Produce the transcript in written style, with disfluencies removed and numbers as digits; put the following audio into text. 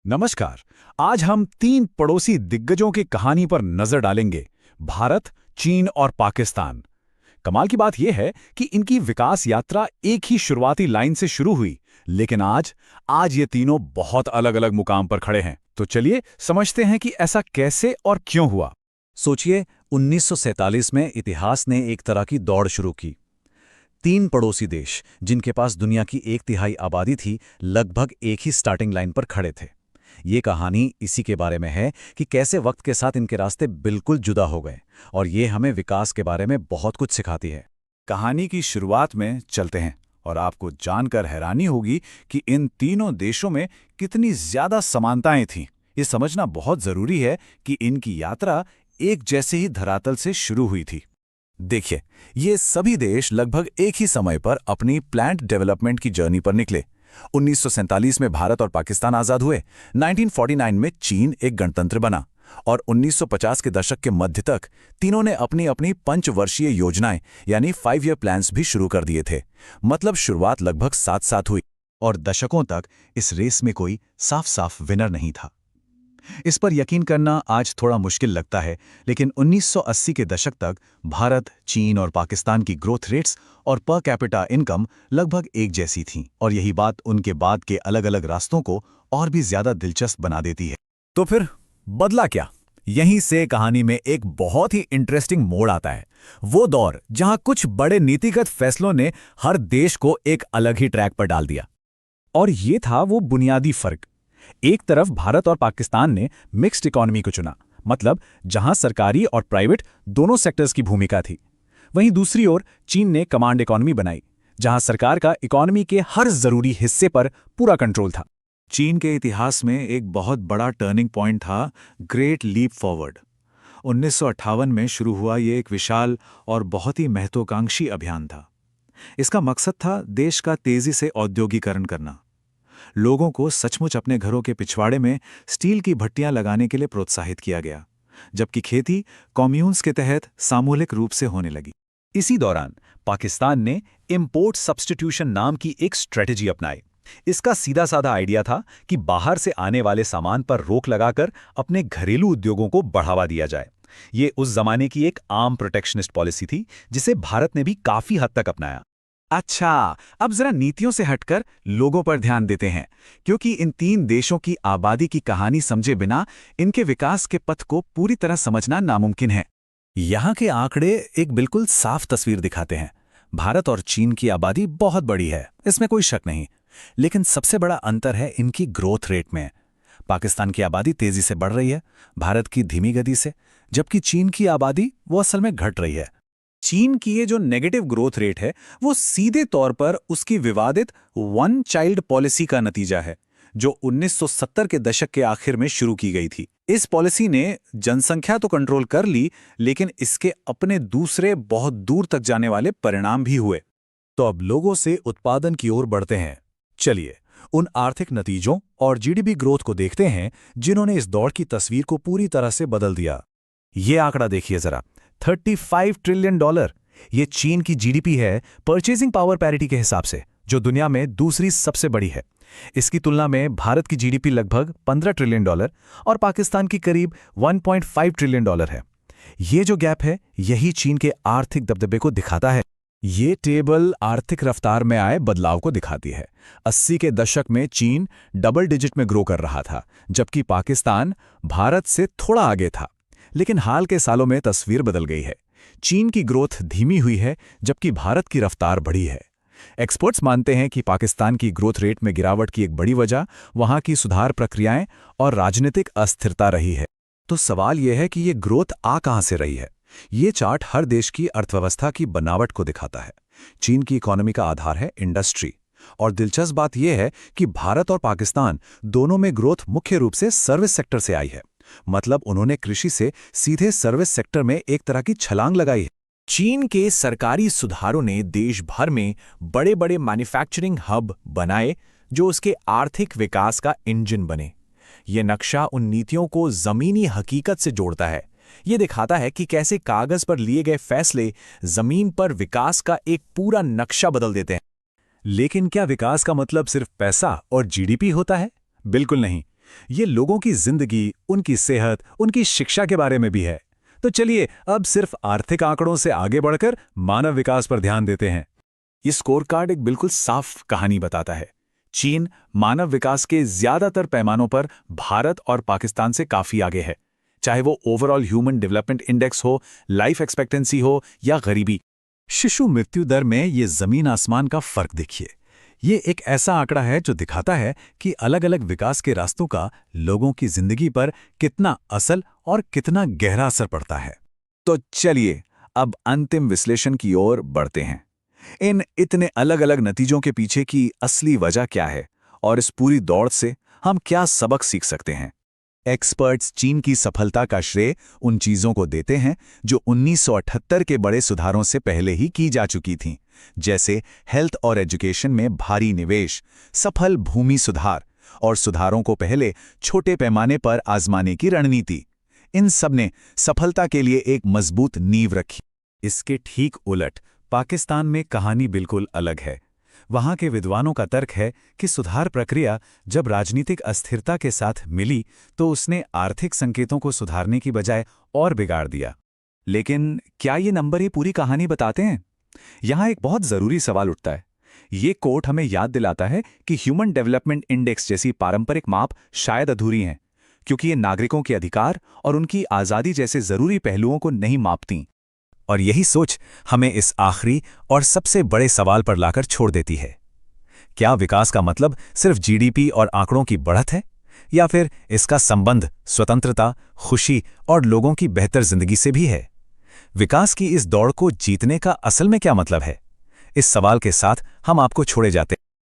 नमस्कार। आज हम तीन पड़ोसी दिग्गजों की कहानी पर नजर डालेंगे। भारत, चीन और पाकिस्तान। कमाल की बात यह है कि इनकी विकास यात्रा एक ही शुरुआती लाइन से शुरू हुई, लेकिन आज ये तीनों बहुत अलग-अलग मुकाम पर खड़े हैं। तो चलिए समझते हैं कि ऐसा कैसे और क्यों हुआ। सोचिए, 1947 में इतिहास ने एक तरह की दौड़ शुरू की। तीन पड़ोसी देश, जिनके पास दुनिया की 1/3 आबादी थी, लगभग एक ही स्टार्टिंग लाइन पर खड़े थे। ये कहानी इसी के बारे में है कि कैसे वक्त के साथ इनके रास्ते बिल्कुल जुदा हो गए, और ये हमें विकास के बारे में बहुत कुछ सिखाती है। कहानी की शुरुआत में चलते हैं और आपको जानकर हैरानी होगी कि इन तीनों देशों में कितनी ज्यादा समानताएं थीं। ये समझना बहुत जरूरी है कि इनकी यात्रा एक जैसे ही धरातल से शुरू हुई थी। देखिए, ये सभी देश लगभग एक ही समय पर अपनी प्लान्ड डेवलपमेंट की जर्नी पर निकले। 1947 में भारत और पाकिस्तान आजाद हुए, 1949 में चीन एक गणतंत्र बना, और 1950 के दशक के मध्य तक तीनों ने अपनी अपनी पंचवर्षीय योजनाएं यानी 5 ईयर प्लान्स भी शुरू कर दिए थे। मतलब शुरुआत लगभग साथ साथ हुई, और दशकों तक इस रेस में कोई साफ साफ विनर नहीं था। इस पर यकीन करना आज थोड़ा मुश्किल लगता है, लेकिन 1980 के दशक तक भारत, चीन और पाकिस्तान की ग्रोथ रेट्स और पर कैपिटा इनकम लगभग एक जैसी थीं, और यही बात उनके बाद के अलग-अलग रास्तों को और भी ज्यादा दिलचस्प बना देती है। तो फिर बदला क्या? यहीं से कहानी में एक बहुत ही इंटरेस्टिंग मोड़ आता है। वो दौर जहां कुछ बड़े नीतिगत फैसलों ने हर देश को एक अलग ही ट्रैक पर डाल दिया। और ये था वो बुनियादी फर्क। एक तरफ भारत और पाकिस्तान ने मिक्स्ड इकोनॉमी को चुना, मतलब जहां सरकारी और प्राइवेट दोनों सेक्टर्स की भूमिका थी। वहीं दूसरी ओर चीन ने कमांड इकोनॉमी बनाई, जहां सरकार का इकोनॉमी के हर जरूरी हिस्से पर पूरा कंट्रोल था। चीन के इतिहास में एक बहुत बड़ा टर्निंग पॉइंट था ग्रेट लीप फॉरवर्ड। 1958 में शुरू हुआ ये एक विशाल और बहुत ही महत्वाकांक्षी अभियान था। इसका मकसद था देश का तेजी से औद्योगिकरण करना। लोगों को सचमुच अपने घरों के पिछवाड़े में स्टील की भट्टियां लगाने के लिए प्रोत्साहित किया गया, जबकि खेती कॉम्यून्स के तहत सामूहिक रूप से होने लगी। इसी दौरान पाकिस्तान ने इंपोर्ट सब्स्टिट्यूशन नाम की एक स्ट्रेटेजी अपनाई। इसका सीधा साधा आइडिया था कि बाहर से आने वाले सामान पर रोक लगाकर अपने घरेलू उद्योगों को बढ़ावा दिया जाए। ये उस जमाने की एक आम प्रोटेक्शनिस्ट पॉलिसी थी, जिसे भारत ने भी काफी हद तक अपनाया। अच्छा, अब जरा नीतियों से हटकर लोगों पर ध्यान देते हैं, क्योंकि इन तीन देशों की आबादी की कहानी समझे बिना इनके विकास के पथ को पूरी तरह समझना नामुमकिन है। यहाँ के आंकड़े एक बिल्कुल साफ तस्वीर दिखाते हैं। भारत और चीन की आबादी बहुत बड़ी है, इसमें कोई शक नहीं, लेकिन सबसे बड़ा अंतर है इनकी ग्रोथ रेट में। पाकिस्तान की आबादी तेजी से बढ़ रही है, भारत की धीमी गति से, जबकि चीन की आबादी वो असल में घट रही है। चीन की ये जो नेगेटिव ग्रोथ रेट है, वो सीधे तौर पर उसकी विवादित वन चाइल्ड पॉलिसी का नतीजा है, जो 1970 के दशक के आखिर में शुरू की गई थी। इस पॉलिसी ने जनसंख्या तो कंट्रोल कर ली, लेकिन इसके अपने दूसरे बहुत दूर तक जाने वाले परिणाम भी हुए। तो अब लोगों से उत्पादन की ओर बढ़ते हैं। चलिए उन आर्थिक नतीजों और जीडीपी ग्रोथ को देखते हैं जिन्होंने इस दौड़ की तस्वीर को पूरी तरह से बदल दिया। ये आंकड़ा देखिए जरा, $35 ट्रिलियन। ये चीन की जीडीपी है परचेजिंग पावर पैरिटी के हिसाब से, जो दुनिया में दूसरी सबसे बड़ी है। इसकी तुलना में भारत की जीडीपी लगभग $15 ट्रिलियन और पाकिस्तान की करीब $1.5 ट्रिलियन है। ये जो गैप है, यही चीन के आर्थिक दबदबे को दिखाता है। ये टेबल आर्थिक रफ्तार में आए बदलाव को दिखाती है। 80 के दशक में चीन डबल डिजिट में ग्रो कर रहा था, जबकि पाकिस्तान भारत से थोड़ा आगे था। लेकिन हाल के सालों में तस्वीर बदल गई है। चीन की ग्रोथ धीमी हुई है, जबकि भारत की रफ्तार बढ़ी है। एक्सपर्ट्स मानते हैं कि पाकिस्तान की ग्रोथ रेट में गिरावट की एक बड़ी वजह वहां की सुधार प्रक्रियाएं और राजनीतिक अस्थिरता रही है। तो सवाल यह है कि ये ग्रोथ आ कहां से रही है? ये चार्ट हर देश की अर्थव्यवस्था की बनावट को दिखाता है। चीन की इकोनॉमी का आधार है इंडस्ट्री, और दिलचस्प बात यह है कि भारत और पाकिस्तान दोनों में ग्रोथ मुख्य रूप से सर्विस सेक्टर से आई है। मतलब उन्होंने कृषि से सीधे सर्विस सेक्टर में एक तरह की छलांग लगाई है। चीन के सरकारी सुधारों ने देश भर में बड़े बड़े मैन्युफैक्चरिंग हब बनाए, जो उसके आर्थिक विकास का इंजन बने। यह नक्शा उन नीतियों को जमीनी हकीकत से जोड़ता है। ये दिखाता है कि कैसे कागज पर लिए गए फैसले जमीन पर विकास का एक पूरा नक्शा बदल देते हैं। लेकिन क्या विकास का मतलब सिर्फ पैसा और जीडीपी होता है? बिल्कुल नहीं। ये लोगों की जिंदगी, उनकी सेहत, उनकी शिक्षा के बारे में भी है। तो चलिए अब सिर्फ आर्थिक आंकड़ों से आगे बढ़कर मानव विकास पर ध्यान देते हैं। ये स्कोर कार्ड एक बिल्कुल साफ कहानी बताता है। चीन मानव विकास के ज्यादातर पैमानों पर भारत और पाकिस्तान से काफी आगे है, चाहे वो ओवरऑल ह्यूमन डेवलपमेंट इंडेक्स हो, लाइफ एक्सपेक्टेंसी हो या गरीबी। शिशु मृत्यु दर में ये जमीन आसमान का फर्क देखिए। ये एक ऐसा आंकड़ा है जो दिखाता है कि अलग अलग विकास के रास्तों का लोगों की जिंदगी पर कितना असल और कितना गहरा असर पड़ता है। तो चलिए अब अंतिम विश्लेषण की ओर बढ़ते हैं। इन इतने अलग अलग नतीजों के पीछे की असली वजह क्या है और इस पूरी दौड़ से हम क्या सबक सीख सकते हैं? एक्सपर्ट्स चीन की सफलता का श्रेय उन चीजों को देते हैं जो 1978 के बड़े सुधारों से पहले ही की जा चुकी थीं, जैसे हेल्थ और एजुकेशन में भारी निवेश, सफल भूमि सुधार और सुधारों को पहले छोटे पैमाने पर आजमाने की रणनीति। इन सब ने सफलता के लिए एक मजबूत नींव रखी। इसके ठीक उलट पाकिस्तान में कहानी बिल्कुल अलग है। वहां के विद्वानों का तर्क है कि सुधार प्रक्रिया जब राजनीतिक अस्थिरता के साथ मिली तो उसने आर्थिक संकेतों को सुधारने की बजाय और बिगाड़ दिया। लेकिन क्या ये नंबर ही पूरी कहानी बताते हैं? यहां एक बहुत जरूरी सवाल उठता है। ये कोट हमें याद दिलाता है कि ह्यूमन डेवलपमेंट इंडेक्स जैसी पारंपरिक माप शायद अधूरी हैं, क्योंकि ये नागरिकों के अधिकार और उनकी आज़ादी जैसे जरूरी पहलुओं को नहीं मापती। और यही सोच हमें इस आखिरी और सबसे बड़े सवाल पर लाकर छोड़ देती है। क्या विकास का मतलब सिर्फ जीडीपी और आंकड़ों की बढ़त है, या फिर इसका संबंध स्वतंत्रता, खुशी और लोगों की बेहतर जिंदगी से भी है? विकास की इस दौड़ को जीतने का असल में क्या मतलब है? इस सवाल के साथ हम आपको छोड़े जाते हैं।